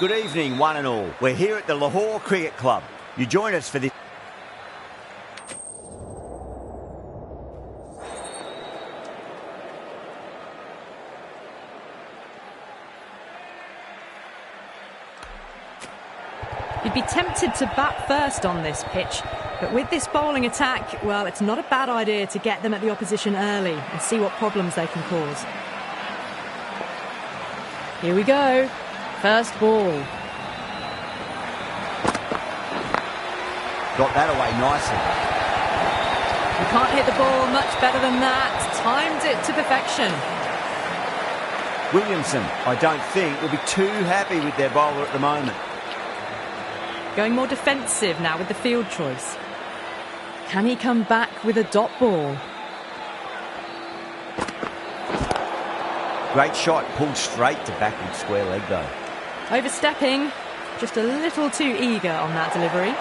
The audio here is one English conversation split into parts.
Good evening, one and all. We're here at the Lahore Cricket Club. You join us for this. You'd be tempted to bat first on this pitch, but with this bowling attack, well, it's not a bad idea to get them at the opposition early and see what problems they can cause. Here we go. First ball. Got that away nicely. You can't hit the ball much better than that. Timed it to perfection. Willamson, I don't think, will be too happy with their bowler at the moment. Going more defensive now with the field choice. Can he come back with a dot ball? Great shot, pulled straight to backward square leg though. Overstepping, just a little too eager on that delivery.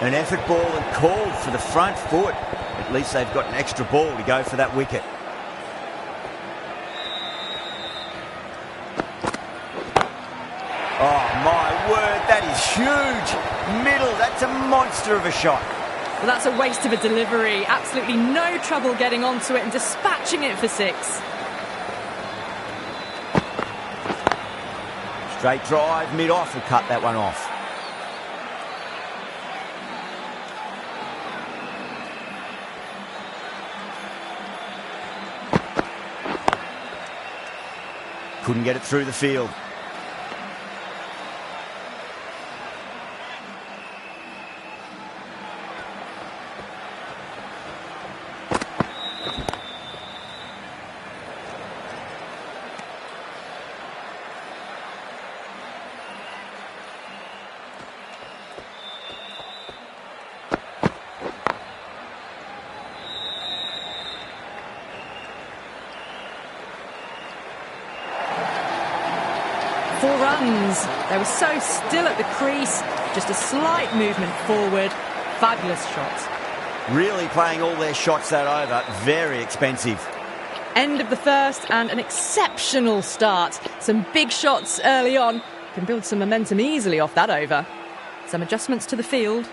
An effort ball and called for the front foot. At least they've got an extra ball to go for that wicket. Oh my word, that is huge. Middle, that's a monster of a shot. Well, that's a waste of a delivery. Absolutely no trouble getting onto it and dispatching it for six. Straight drive, mid-off will cut that one off. Couldn't get it through the field. Four runs. They were so still at the crease. Just a slight movement forward. Fabulous shot. Really playing all their shots that over. Very expensive. End of the first and an exceptional start. Some big shots early on. Can build some momentum easily off that over. Some adjustments to the field.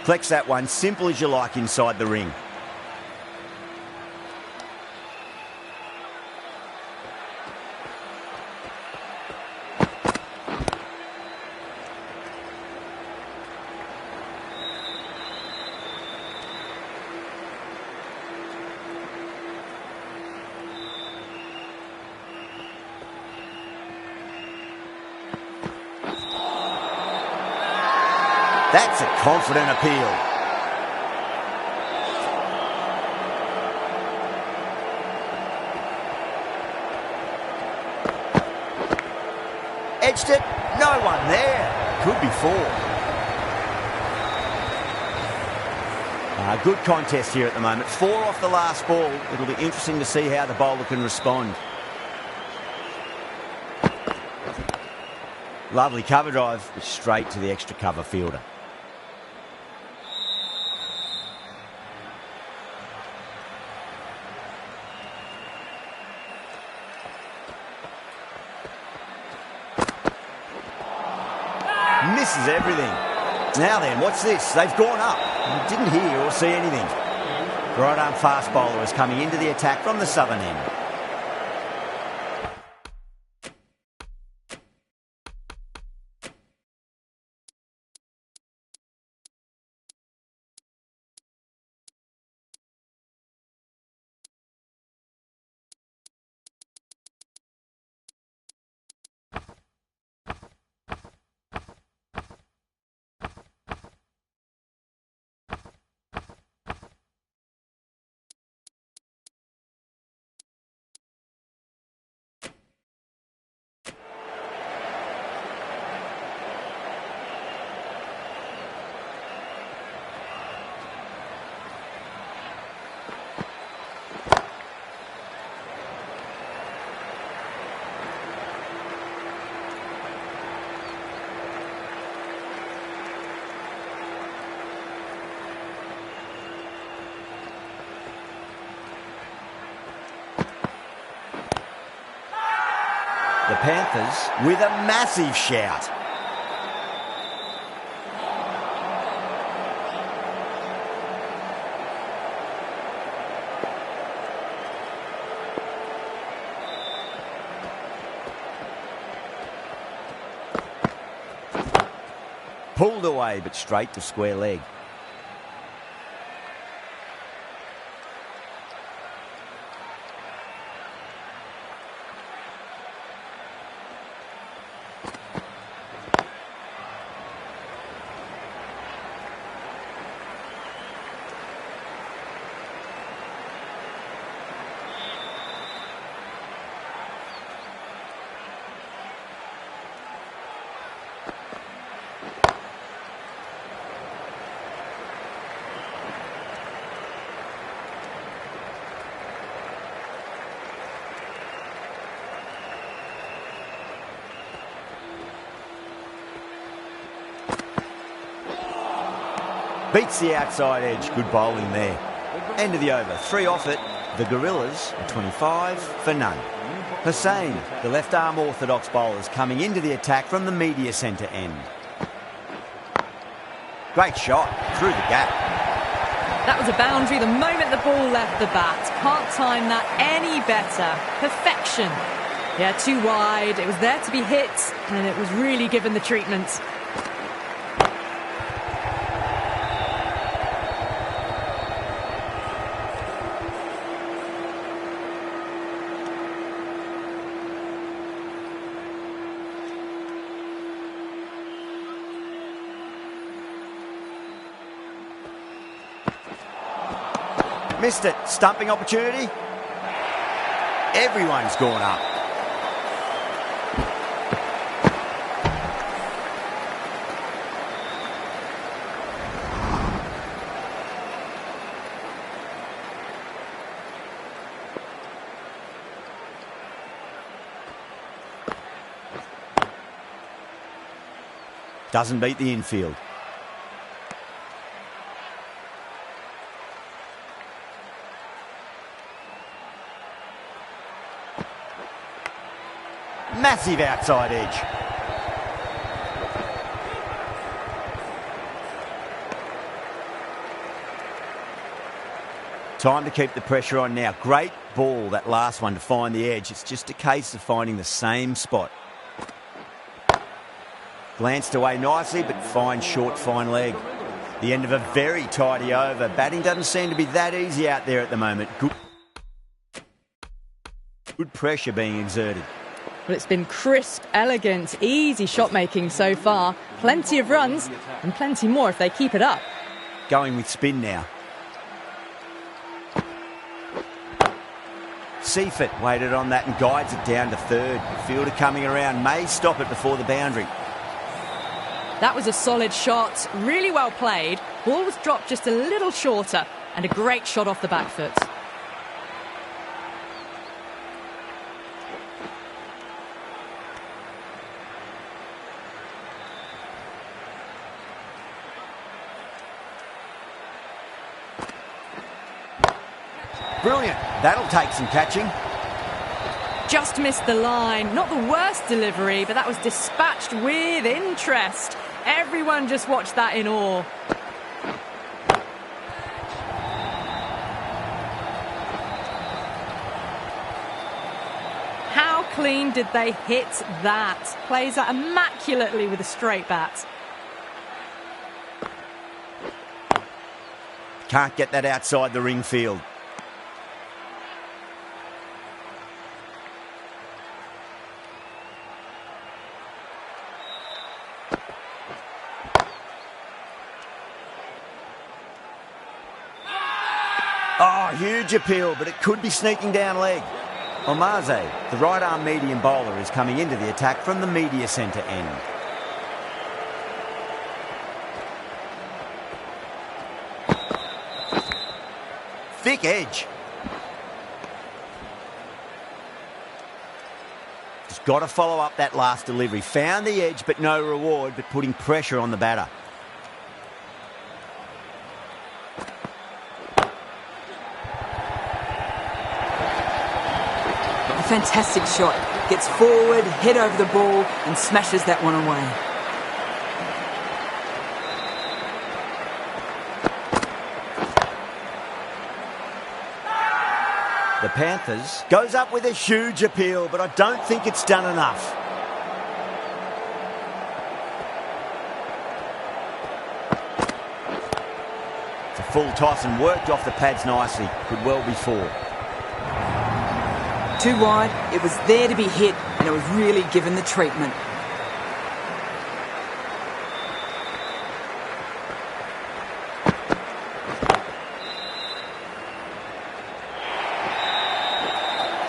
Collects that one, simple as you like inside the ring. That's a confident appeal. Edged it, no one there. Could be four. Good contest here at the moment. Four off the last ball. It'll be interesting to see how the bowler can respond. Lovely cover drive, straight to the extra cover fielder. Misses everything. Now then, what's this? They've gone up. Didn't hear or see anything. Right arm fast bowler is coming into the attack from the southern end. the Panthers with a massive shout. Pulled away, but straight to square leg. Beats the outside edge. Good bowling there. End of the over. 3 off it. The Gorillas, 25 for none. Hussain, the left-arm orthodox bowlers, coming into the attack from the media centre end. Great shot. Through the gap. That was a boundary the moment the ball left the bat. Can't time that any better. Perfection. Yeah, too wide. It was there to be hit, and it was really given the treatment. Missed it. Stumping opportunity. Everyone's gone up. Doesn't beat the infield. Massive outside edge. Time to keep the pressure on now. Great ball, that last one, to find the edge. It's just a case of finding the same spot. Glanced away nicely, but fine short, fine leg. The end of a very tidy over. Batting doesn't seem to be that easy out there at the moment. Good pressure being exerted. Well, it's been crisp, elegant, easy shot making so far. Plenty of runs and plenty more if they keep it up. Going with spin now. Seifert waited on that and guides it down to third. Fielder coming around, may stop it before the boundary. That was a solid shot, really well played. Ball was dropped just a little shorter and a great shot off the back foot. Brilliant. That'll take some catching. Just missed the line. Not the worst delivery, but that was dispatched with interest. Everyone just watched that in awe. How clean did they hit that? Plays that immaculately with a straight bat. Can't get that outside the ring field. Oh, huge appeal, but it could be sneaking down leg. Omaze, the right-arm medium bowler, is coming into the attack from the media centre end. Thick edge. Just got to follow up that last delivery. Found the edge, but no reward, but putting pressure on the batter. Fantastic shot. gets forward, head over the ball and smashes that one away. The Panthers goes up with a huge appeal, but I don't think it's done enough. It's a full toss and worked off the pads nicely. Could well be 4. Too wide, it was there to be hit and it was really given the treatment.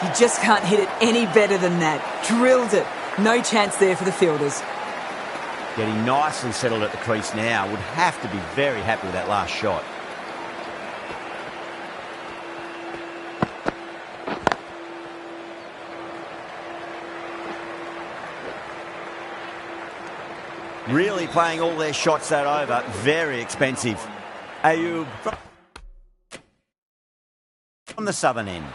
You just can't hit it any better than that. Drilled it. No chance there for the fielders. Getting nicely settled at the crease now. Would have to be very happy with that last shot. Really playing all their shots that over. Very expensive. Ayub from the southern end.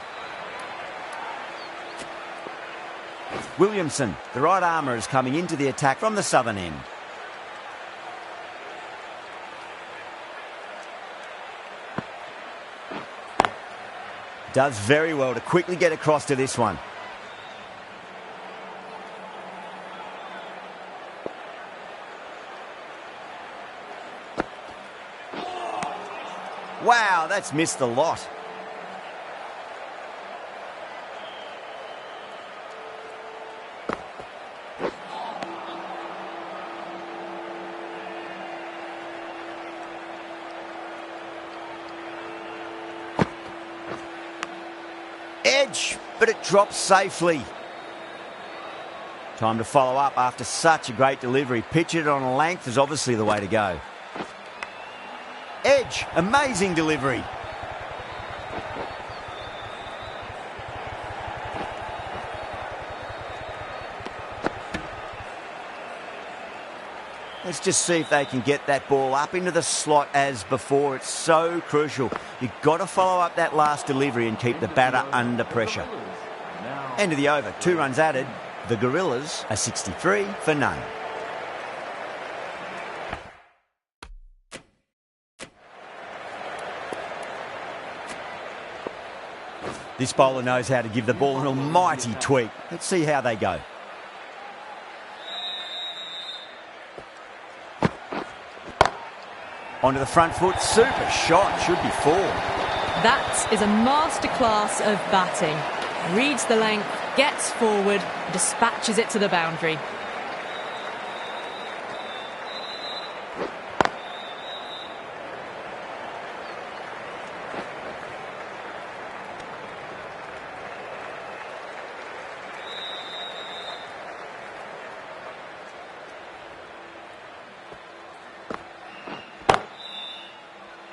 Willamson, the right armour, is coming into the attack from the southern end. Does very well to quickly get across to this one. Wow, that's missed a lot. Edge, but it drops safely. Time to follow up after such a great delivery. Pitch it on a length is obviously the way to go. Edge, amazing delivery. Let's just see if they can get that ball up into the slot as before. It's so crucial. You've got to follow up that last delivery and keep the batter under pressure. End of the over. 2 runs added. The Gorillas are 63 for none. This bowler knows how to give the ball an almighty tweak. Let's see how they go. Onto the front foot, super shot, should be 4. That is a masterclass of batting. Reads the length, gets forward, dispatches it to the boundary.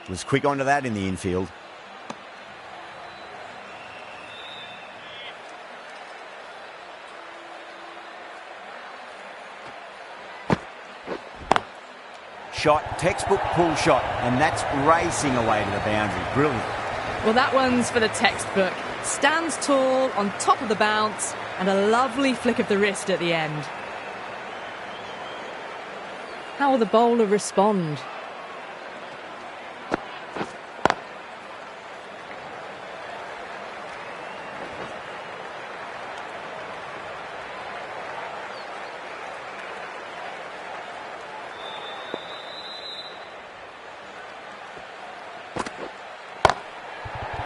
Was quick onto that in the infield. Shot, textbook pull shot, and that's racing away to the boundary. Brilliant. Well, that one's for the textbook. Stands tall, on top of the bounce, and a lovely flick of the wrist at the end. How will the bowler respond?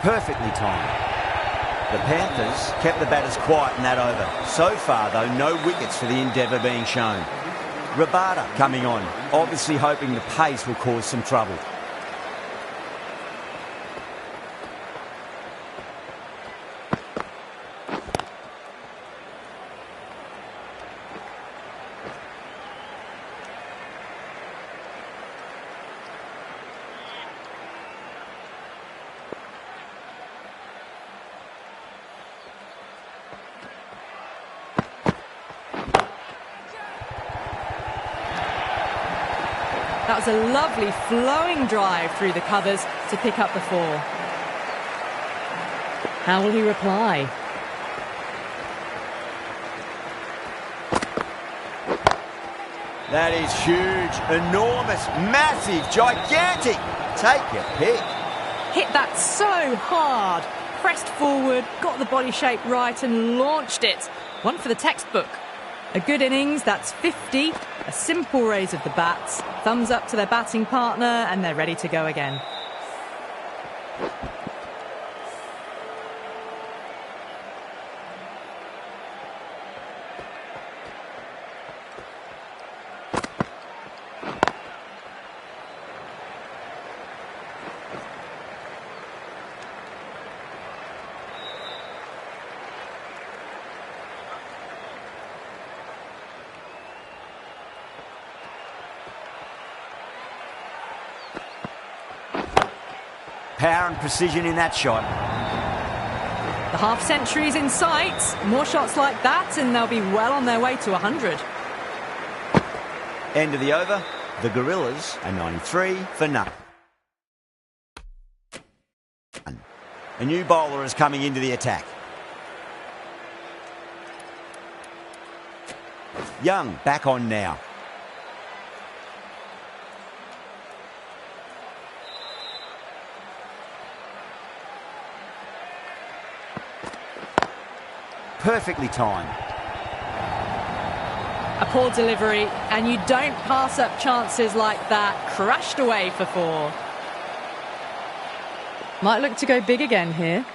Perfectly timed. The Panthers kept the batters quiet in that over. So far, though, no wickets for the endeavour being shown. Rabada coming on, obviously hoping the pace will cause some trouble. That was a lovely flowing drive through the covers to pick up the 4. How will he reply? That is huge, enormous, massive, gigantic. Take your pick. Hit that so hard. Pressed forward, got the body shape right and launched it. One for the textbook. A good innings, that's 50. A simple raise of the bats. Thumbs up to their batting partner and they're ready to go again. Power and precision in that shot. The half-century's in sight. More shots like that and they'll be well on their way to 100. End of the over. The Gorillas are 93 for none. A new bowler is coming into the attack. Young back on now. Perfectly timed. A poor delivery, and you don't pass up chances like that. Crashed away for 4. Might look to go big again here.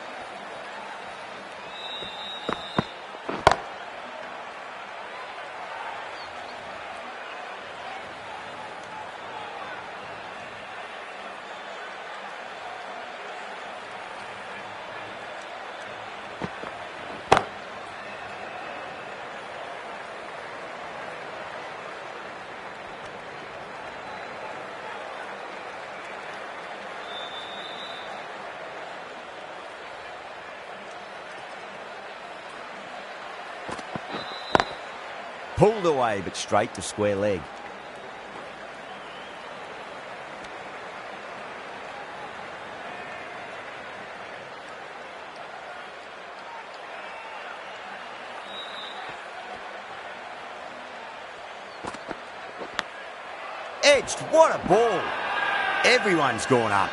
Pulled away, but straight to square leg. Edged, what a ball. Everyone's gone up.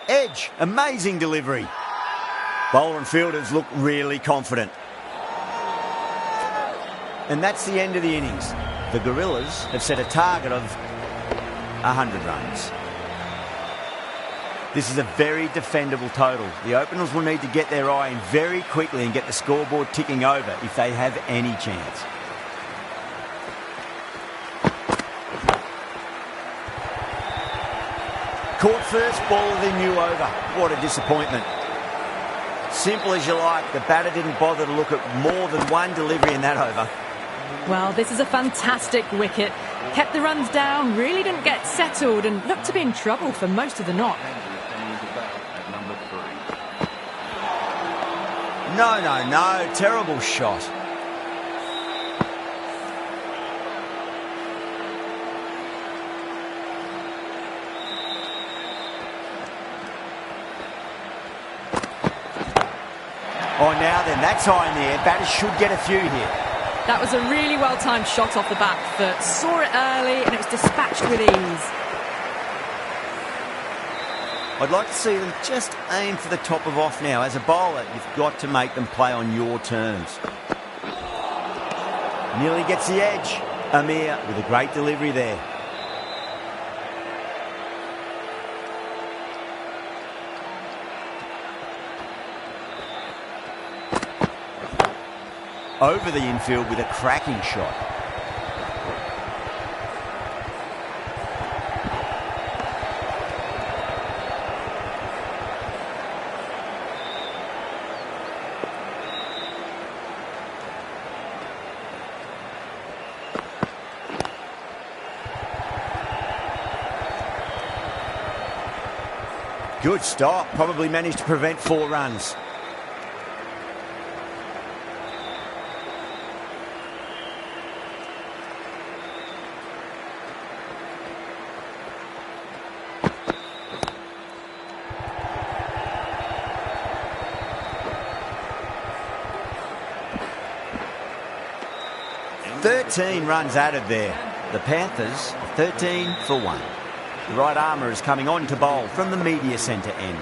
Edge, amazing delivery. Bowler and fielders look really confident. And that's the end of the innings. The Gorillas have set a target of 100 runs. This is a very defendable total. The openers will need to get their eye in very quickly and get the scoreboard ticking over if they have any chance. Caught first ball of the new over. What a disappointment. Simple as you like, the batter didn't bother to look at more than one delivery in that over. Well, this is a fantastic wicket. Kept the runs down, really didn't get settled and looked to be in trouble for most of the knock. No, terrible shot. Oh, now then, that's high in the air. Batters should get a few here. That was a really well-timed shot off the back foot. Saw it early and it was dispatched with ease. I'd like to see them just aim for the top of off now. As a bowler, you've got to make them play on your terms. Nearly gets the edge. Amir with a great delivery there. Over the infield with a cracking shot. Good stop, probably managed to prevent 4 runs. 13 runs added there. The Panthers 13 for 1. The right armour is coming on to bowl from the media centre end.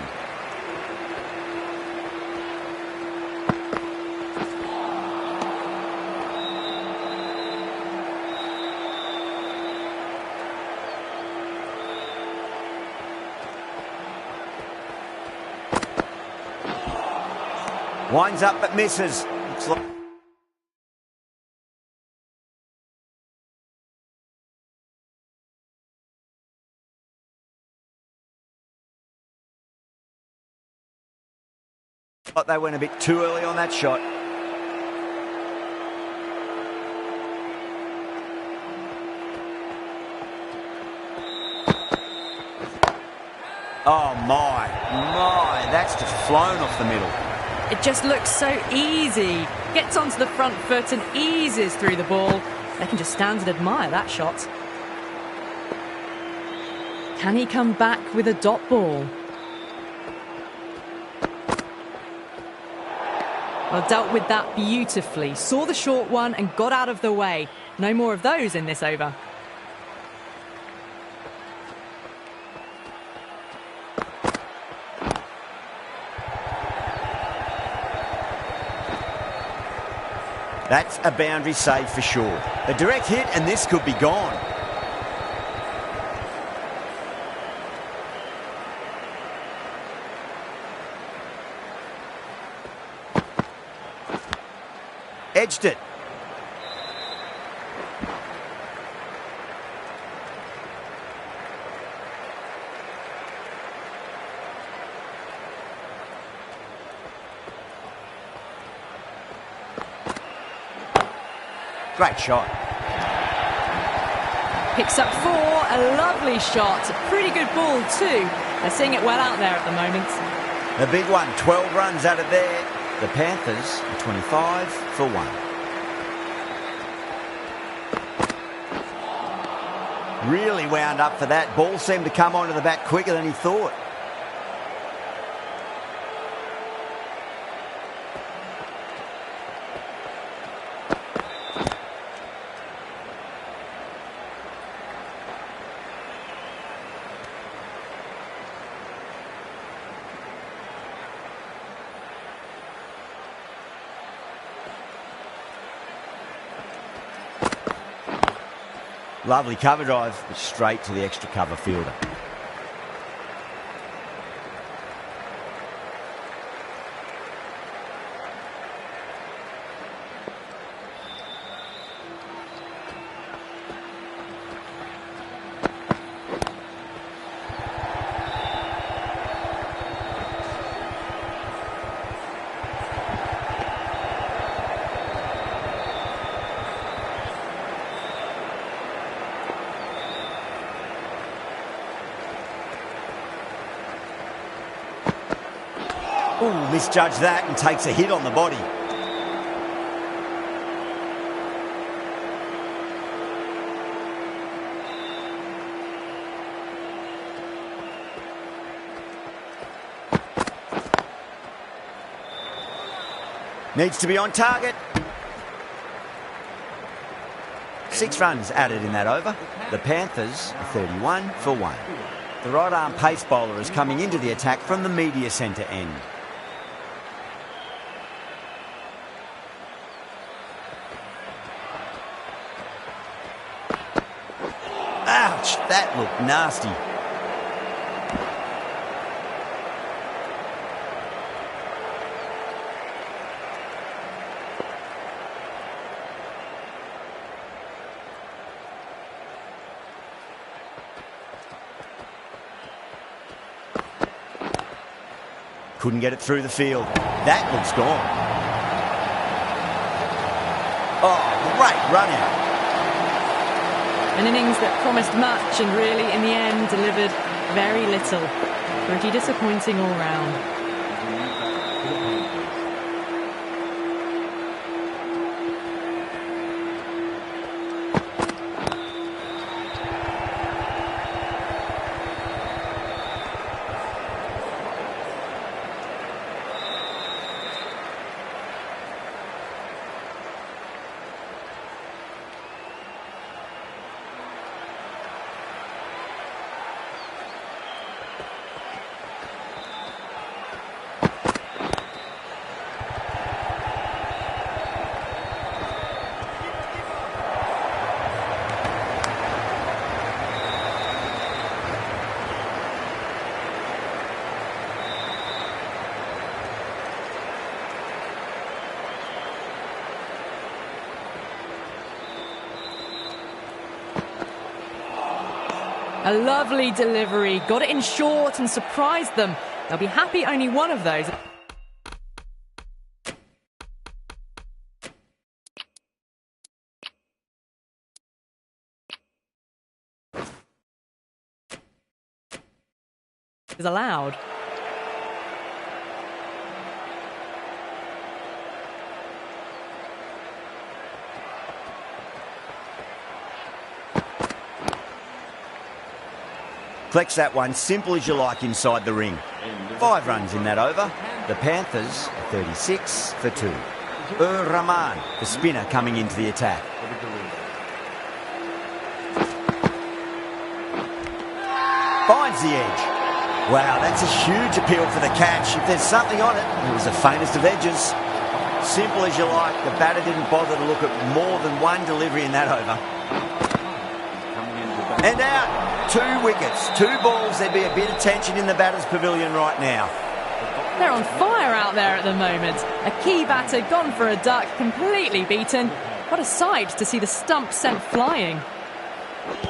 Winds up but misses. Looks like they went a bit too early on that shot. Oh my, that's just flown off the middle. It just looks so easy. Gets onto the front foot and eases through the ball. They can just stand and admire that shot. Can he come back with a dot ball? Well, dealt with that beautifully. Saw the short one and got out of the way. No more of those in this over. That's a boundary save for sure. A direct hit and this could be gone. Edged it. Great shot. Picks up 4, a lovely shot. Pretty good ball too. They're seeing it well out there at the moment. The big one, 12 runs out of there. The Panthers are 25 for 1. Really wound up for that. Ball seemed to come onto the bat quicker than he thought. Lovely cover drive, but straight to the extra cover fielder. Ooh, misjudged that and takes a hit on the body. Needs to be on target. 6 runs added in that over. The Panthers are 31 for 1. The right arm pace bowler is coming into the attack from the media centre end. Ouch, that looked nasty. Couldn't get it through the field. That looks gone. Oh, great run out. An innings that promised much and really, in the end, delivered very little. Pretty disappointing all round. A lovely delivery. Got it in short and surprised them. They'll be happy only one of those is allowed. Collects that one, simple as you like, inside the ring. 5 runs in that over. The Panthers, 36 for 2. Rahman, the spinner, coming into the attack. Finds the edge. Wow, that's a huge appeal for the catch. If there's something on it, it was the faintest of edges. Simple as you like, the batter didn't bother to look at more than one delivery in that over. And out. 2 wickets, 2 balls. There'd be a bit of tension in the batter's pavilion right now. They're on fire out there at the moment. A key batter gone for a duck, completely beaten. What a sight to see the stump sent flying.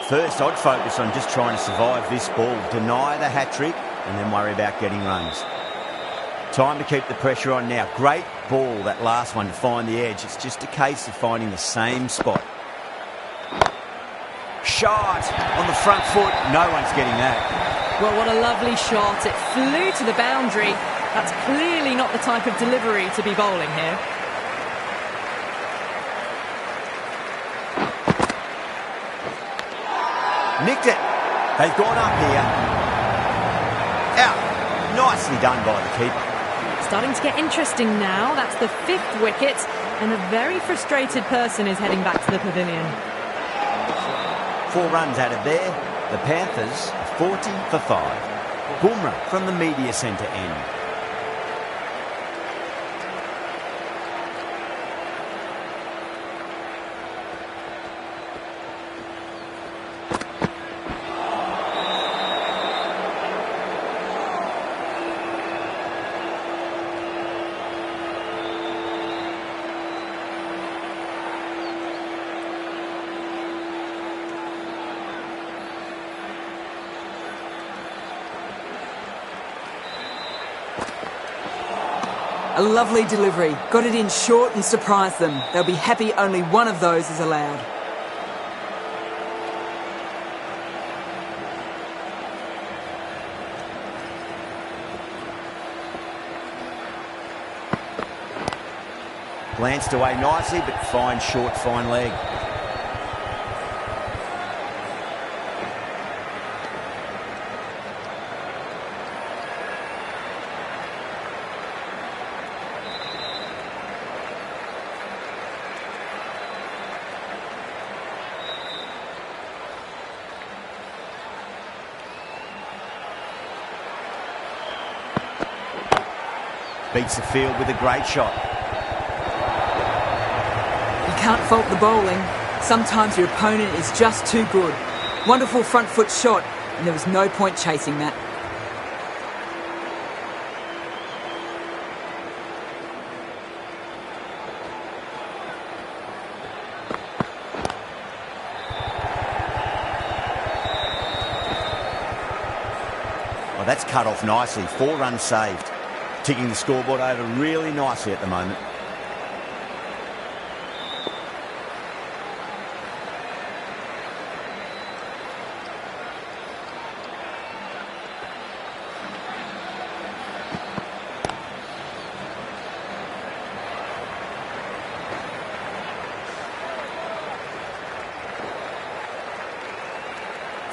First, I'd focus on just trying to survive this ball, deny the hat-trick, and then worry about getting runs. Time to keep the pressure on now. Great ball, that last one, to find the edge. It's just a case of finding the same spot. Shot on the front foot. No one's getting that. Well, what a lovely shot. It flew to the boundary. That's clearly not the type of delivery to be bowling here. Nicked it. They've gone up here. Out. Nicely done by the keeper. Starting to get interesting now. That's the 5th wicket, and a very frustrated person is heading back to the pavilion. 4 runs out of there. The Panthers, 40 for 5. Bumrah from the media centre end. A lovely delivery. Got it in short and surprised them. They'll be happy only one of those is allowed. Glanced away nicely, but fine short, fine leg. Beats the field with a great shot. You can't fault the bowling. Sometimes your opponent is just too good. Wonderful front foot shot, and there was no point chasing that. Well, that's cut off nicely. 4 runs saved. Ticking the scoreboard over really nicely at the moment.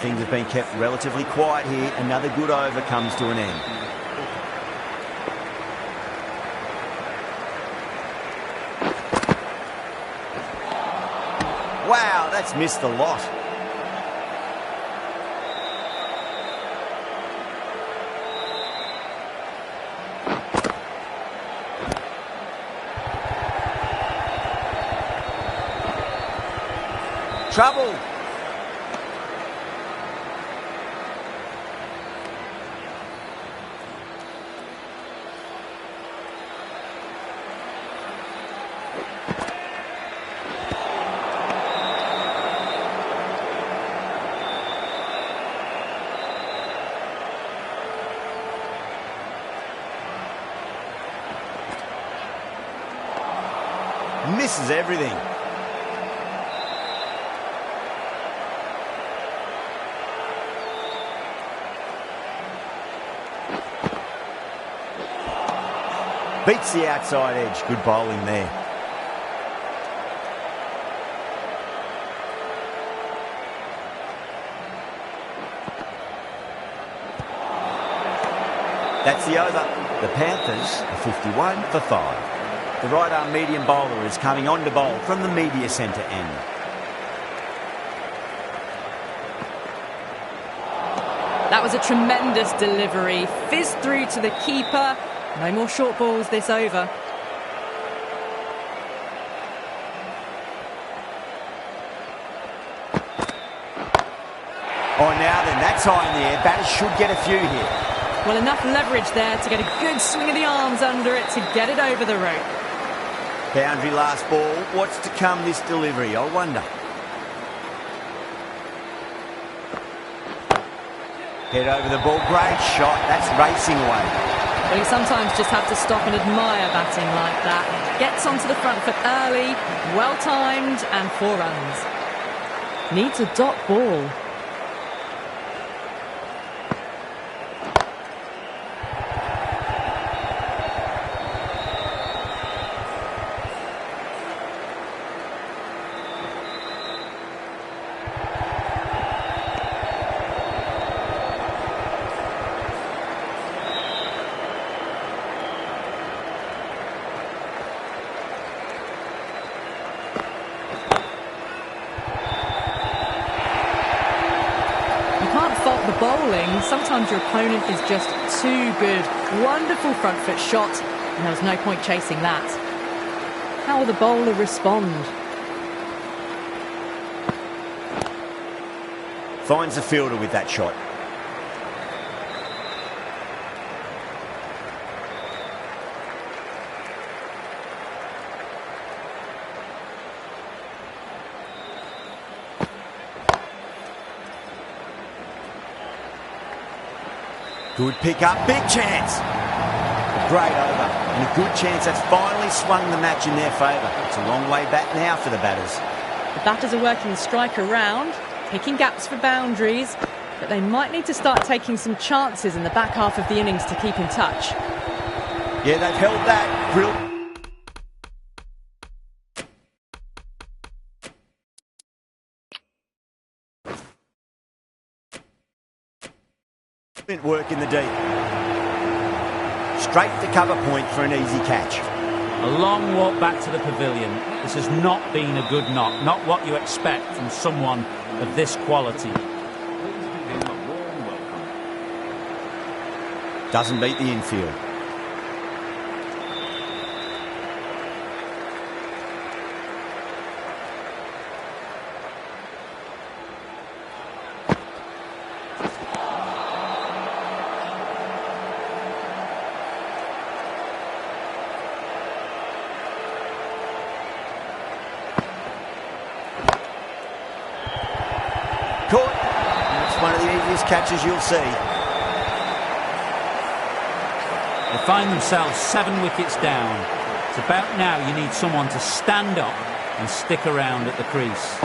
Things have been kept relatively quiet here. Another good over comes to an end. Wow, that's missed the lot. Trouble. Misses everything. Beats the outside edge. Good bowling there. That's the over. The Panthers are 51 for 5. The right-arm medium bowler is coming on to bowl from the media centre end. That was a tremendous delivery. Fizzed through to the keeper. No more short balls this over. Oh, now then, that's high in the air. Batters should get a few here. Well, enough leverage there to get a good swing of the arms under it to get it over the rope. Boundary last ball. What's to come this delivery, I wonder. Head over the ball. Great shot. That's racing away. Well, you sometimes just have to stop and admire batting like that. Gets onto the front foot early, well-timed, and 4 runs. Needs a dot ball. The bowling, sometimes your opponent is just too good. Wonderful front foot shot, and there was no point chasing that. How will the bowler respond? Finds the fielder with that shot. Good pick up, big chance. A great over and a good chance that's finally swung the match in their favour. It's a long way back now for the batters. The batters are working the strike around, picking gaps for boundaries, but they might need to start taking some chances in the back half of the innings to keep in touch. Yeah, they've held that. Brilliant work in the deep. Straight to cover point for an easy catch. A long walk back to the pavilion. This has not been a good knock. Not what you expect from someone of this quality. Doesn't beat the infield. Caught. It's one of the easiest catches you'll see. They find themselves 7 wickets down. It's about now you need someone to stand up and stick around at the crease.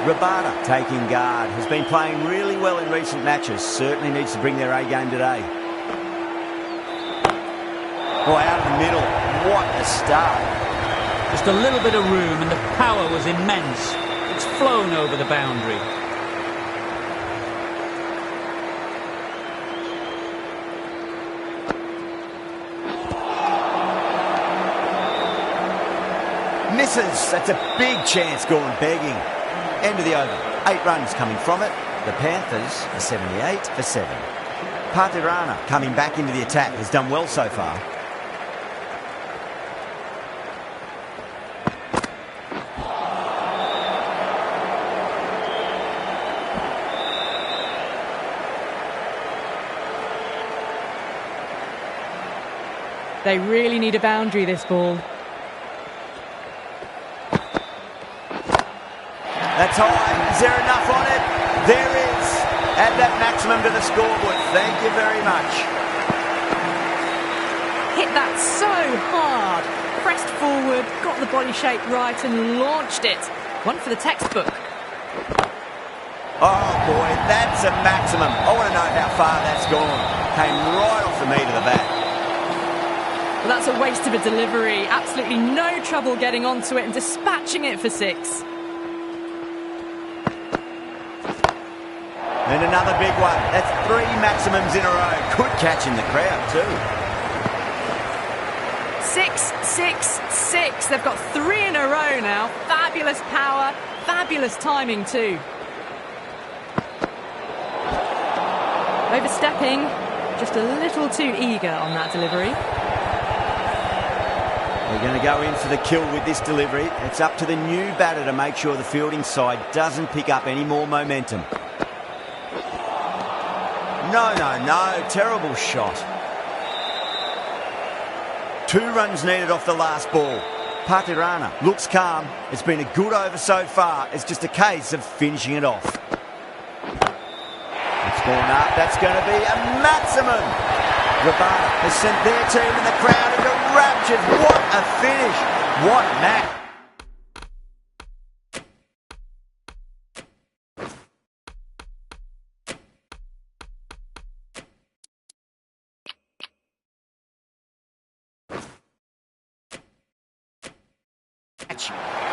Rabada taking guard. Has been playing really well in recent matches. Certainly needs to bring their A game today. Oh, out of the middle. What a start. Just a little bit of room and the power was immense. It's flown over the boundary. Misses. That's a big chance gone begging. End of the over. 8 runs coming from it. The Panthers are 78 for 7. Patirana coming back into the attack has done well so far. They really need a boundary, this ball. That's high. Is there enough on it? There is. Add that maximum to the scoreboard. Thank you very much. hit that so hard. Pressed forward, got the body shape right and launched it. One for the textbook. Oh boy, that's a maximum. I want to know how far that's gone. Came right off the meat of the bat. Well, that's a waste of a delivery. Absolutely no trouble getting onto it and dispatching it for 6. And another big one. That's 3 maximums in a row. Good catch in the crowd too. 6, 6, 6. They've got 3 in a row now. Fabulous power, fabulous timing too. Overstepping, just a little too eager on that delivery. They're going to go in for the kill with this delivery. It's up to the new batter to make sure the fielding side doesn't pick up any more momentum. No, no, no. Terrible shot. 2 runs needed off the last ball. Patirana looks calm. It's been a good over so far. It's just a case of finishing it off. It's gone up. That's going to be a maximum. Rabada has sent their team and the crowd into raptures. What a finish. What a match.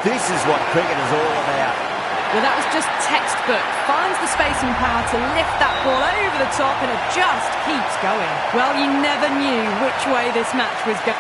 This is what cricket is all about. Well, that was just textbook. Finds the space and power to lift that ball over the top and it just keeps going. Well, you never knew which way this match was going.